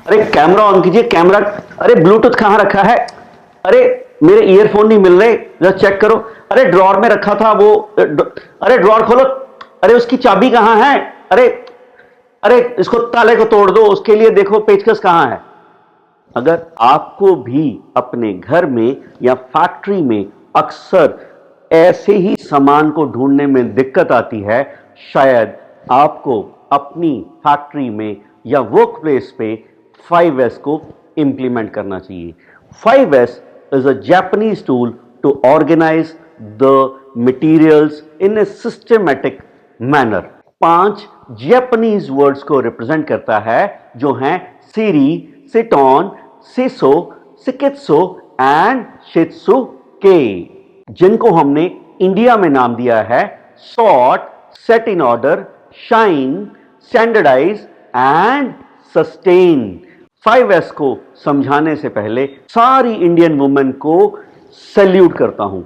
अरे camera on कीजिए, camera. अरे ब्लूटूथ कहां रखा है? अरे मेरे ईयरफोन नहीं मिल रहे, जरा चेक करो। अरे ड्रॉर में रखा था वो। अरे ड्रॉर खोलो। अरे उसकी चाबी कहां है? अरे अरे इसको ताले को तोड़ दो, उसके लिए देखो पेचकस कहां है। अगर आपको भी अपने घर में या फैक्ट्री में अक्सर ऐसे ही सामान को ढूंढने में दिक्कत आती है, शायद आपको अपनी फैक्ट्री में या वर्क प्लेस पे 5S को इंप्लीमेंट करना चाहिए। 5S is a Japanese tool to organize the materials in a systematic manner। 5 Japanese words को रिप्रेजेंट करता है, जो हैं सीरी, सिटोन, सिसो, सिकित्सो एंड शित्सुके, जिनको हमने इंडिया में नाम दिया है sort, set in order, shine, standardise and sustain. 5S को समझाने से पहले सारी इंडियन वुमेन को सैल्यूट करता हूं।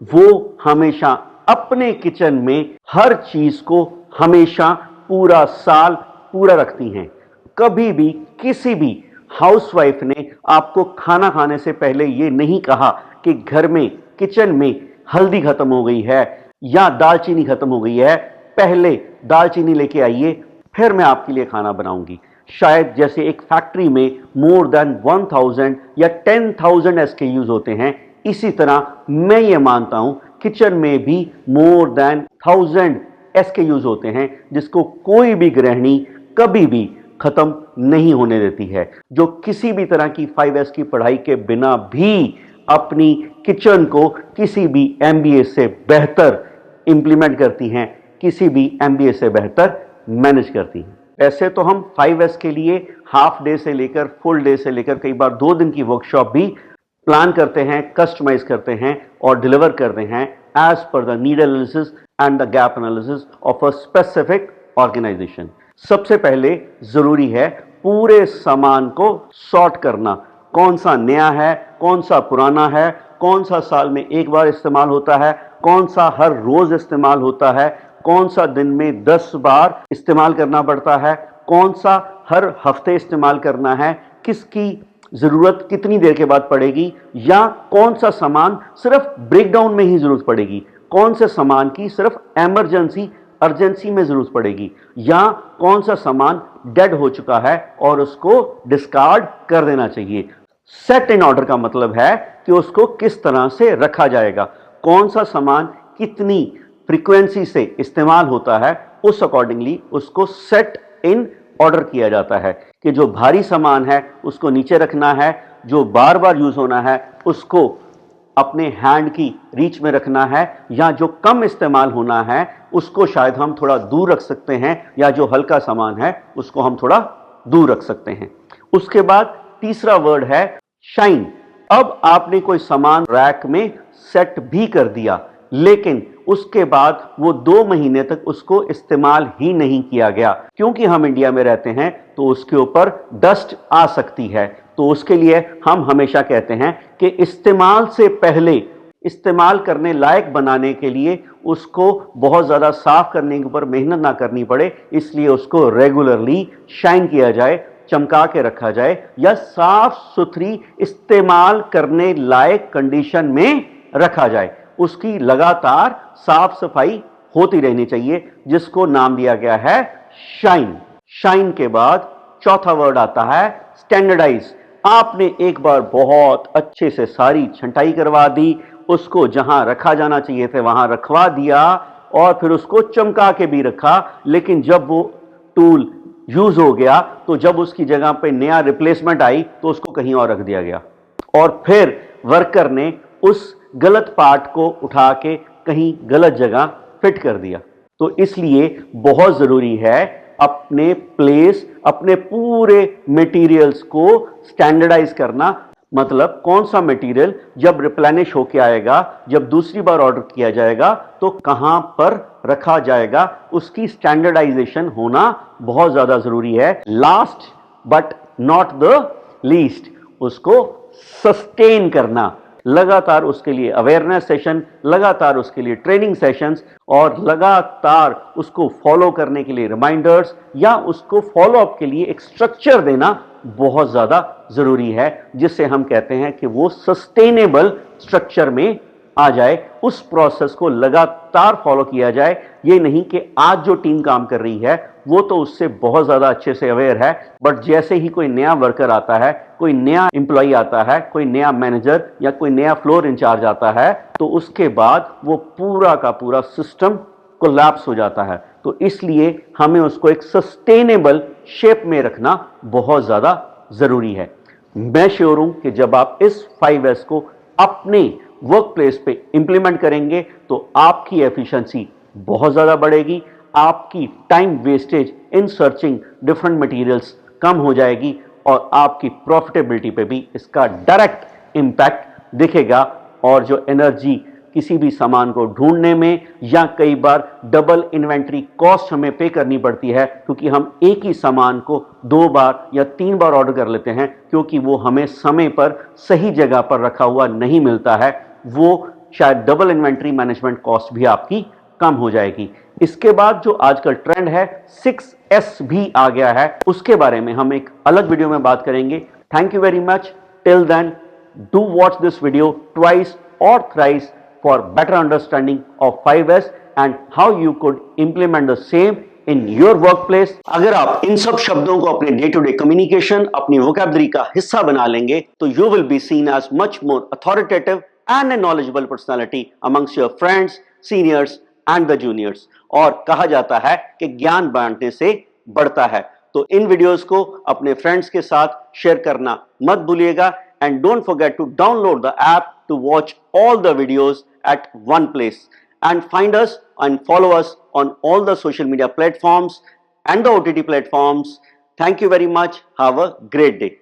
वो हमेशा अपने किचन में हर चीज को हमेशा पूरा साल पूरा रखती हैं। कभी भी किसी भी हाउसवाइफ ने आपको खाना खाने से पहले यह नहीं कहा कि घर में किचन में हल्दी खत्म हो गई है या दालचीनी खत्म हो गई है, पहले दालचीनी लेके आइए, फिर मैं आपके लिए खाना बनाऊंगी। शायद जैसे एक फैक्ट्री में मोर देन 1000 या 10,000 SKUs होते हैं, इसी तरह मैं ये मानता हूं किचन में भी मोर देन 1000 SKUs होते हैं, जिसको कोई भी गृहिणी कभी भी खत्म नहीं होने देती है, जो किसी भी तरह की 5S की पढ़ाई के बिना भी अपनी किचन को किसी भी MBA से बेहतर इंप्लीमेंट करती हैं, किसी भी MBA से बेहतर मैनेज करती हैं। ऐसे तो हम 5S के लिए हाफ डे से लेकर फुल डे से लेकर कई बार 2 दिन की वर्कशॉप भी प्लान करते हैं, कस्टमाइज करते हैं और डिलीवर करते हैं एज पर the need analysis and the gap analysis of a specific organisation. सबसे पहले जरूरी है पूरे सामान को सॉर्ट करना, कौन सा नया है, कौन सा पुराना है, कौन सा साल में एक बार इस्तेमाल होता है, कौन सा हर रोज इस्तेमाल होता है, कौन सा दिन में 10 बार इस्तेमाल करना पड़ता है, कौन सा हर हफ्ते इस्तेमाल करना है, किसकी जरूरत कितनी देर के बाद पड़ेगी, या कौन सा सामान सिर्फ ब्रेकडाउन में ही जरूरत पड़ेगी, कौन से सामान की सिर्फ अर्जेंसी में जरूरत पड़ेगी, या कौन सा सामान डेड हो चुका है और उसको डिस्कार्ड कर देना चाहिए। सेट इन ऑर्डर का मतलब है कि उसको किस तरह से रखा जाएगा, कौन सा सामान कितनी फ्रीक्वेंसी से इस्तेमाल होता है, उस अकॉर्डिंगली उसको सेट इन ऑर्डर किया जाता है कि जो भारी सामान है उसको नीचे रखना है, जो बार बार यूज होना है उसको अपने हैंड की रीच में रखना है, या जो कम इस्तेमाल होना है उसको शायद हम थोड़ा दूर रख सकते हैं, या जो हल्का सामान है उसको हम थोड़ा दूर रख सकते हैं। उसके बाद तीसरा वर्ड है शाइन। अब आपने कोई सामान रैक में सेट भी कर दिया, लेकिन उसके बाद वो 2 महीने तक उसको इस्तेमाल ही नहीं किया गया, क्योंकि हम इंडिया में रहते हैं तो उसके ऊपर डस्ट आ सकती है। तो उसके लिए हम हमेशा कहते हैं कि इस्तेमाल से पहले इस्तेमाल करने लायक बनाने के लिए उसको बहुत ज़्यादा साफ करने के ऊपर मेहनत ना करनी पड़े, इसलिए उसको रेगुलरली शाइन किया जाए, चमका के रखा जाए, या साफ सुथरी इस्तेमाल करने लायक कंडीशन में रखा जाए। उसकी लगातार साफ सफाई होती रहनी चाहिए, जिसको नाम दिया गया है शाइन। शाइन के बाद चौथा वर्ड आता है स्टैंडर्डाइज। आपने एक बार बहुत अच्छे से सारी छंटाई करवा दी, उसको जहां रखा जाना चाहिए थे वहां रखवा दिया, और फिर उसको चमका के भी रखा, लेकिन जब वो टूल यूज हो गया तो जब उसकी जगह पे नया रिप्लेसमेंट आई तो उसको कहीं और रख दिया गया, और फिर वर्कर ने उस गलत पार्ट को उठा के कहीं गलत जगह फिट कर दिया। तो इसलिए बहुत जरूरी है अपने प्लेस, अपने पूरे मटेरियल्स को स्टैंडर्डाइज करना। मतलब कौन सा मटेरियल जब रिप्लेनिश होके आएगा, जब दूसरी बार ऑर्डर किया जाएगा तो कहां पर रखा जाएगा, उसकी स्टैंडर्डाइजेशन होना बहुत ज्यादा जरूरी है। Last but not the least, उसको सस्टेन करना, लगातार उसके लिए अवेयरनेस सेशन, लगातार उसके लिए ट्रेनिंग सेशंस, और लगातार उसको फॉलो करने के लिए रिमाइंडर्स, या उसको फॉलो अप के लिए एक स्ट्रक्चर देना बहुत ज्यादा जरूरी है, जिससे हम कहते हैं कि वो सस्टेनेबल स्ट्रक्चर में आ जाए, उस प्रोसेस को लगातार फॉलो किया जाए। ये नहीं कि आज जो टीम काम कर रही है वो तो उससे बहुत ज्यादा अच्छे से अवेयर है, बट जैसे ही कोई नया वर्कर आता है, कोई नया एम्प्लॉय आता है, कोई नया मैनेजर या कोई नया फ्लोर इंचार्ज आता है, तो उसके बाद वो पूरा का पूरा सिस्टम कोलैप्स हो जाता है। तो इसलिए हमें उसको एक सस्टेनेबल शेप में रखना बहुत ज्यादा जरूरी है। मैं श्योर हूं कि जब आप इस 5S को अपने वर्क प्लेस पे इंप्लीमेंट करेंगे तो आपकी एफिशिएंसी बहुत ज्यादा बढ़ेगी, आपकी time wastage in searching different materials कम हो जाएगी और आपकी प्रॉफिटेबिलिटी पे भी इसका डायरेक्ट इंपैक्ट दिखेगा। और जो एनर्जी किसी भी सामान को ढूंढने में या कई बार डबल इन्वेंट्री कॉस्ट हमें पे करनी पड़ती है, क्योंकि हम एक ही सामान को 2 बार या 3 बार ऑर्डर कर लेते हैं क्योंकि वो हमें समय पर सही जगह पर रखा हुआ नहीं मिलता है, वो शायद डबल इन्वेंट्री मैनेजमेंट कॉस्ट भी आपकी कम हो जाएगी। इसके बाद जो आजकल ट्रेंड है 6S भी आ गया है, उसके बारे में हम एक अलग वीडियो में बात करेंगे। Thank you very much. Till then, do watch this video twice और thrice for better understanding of 5S and how you could implement the same in your workplace। अगर आप इन सब शब्दों को अपने डे टू डे कम्युनिकेशन, अपनी vocabulary का हिस्सा बना लेंगे तो you will be seen as much more authoritative and a knowledgeable personality amongst your friends, seniors and the juniors। और कहा जाता है कि ज्ञान बांटने से बढ़ता है। तो इन वीडियोस को अपने फ्रेंड्स के साथ शेयर करना मत भूलिएगा, and don't forget to download the app to watch all the videos at one place, and find us and follow us on all the social media platforms and the OTT platforms। Thank you very much. Have a great day.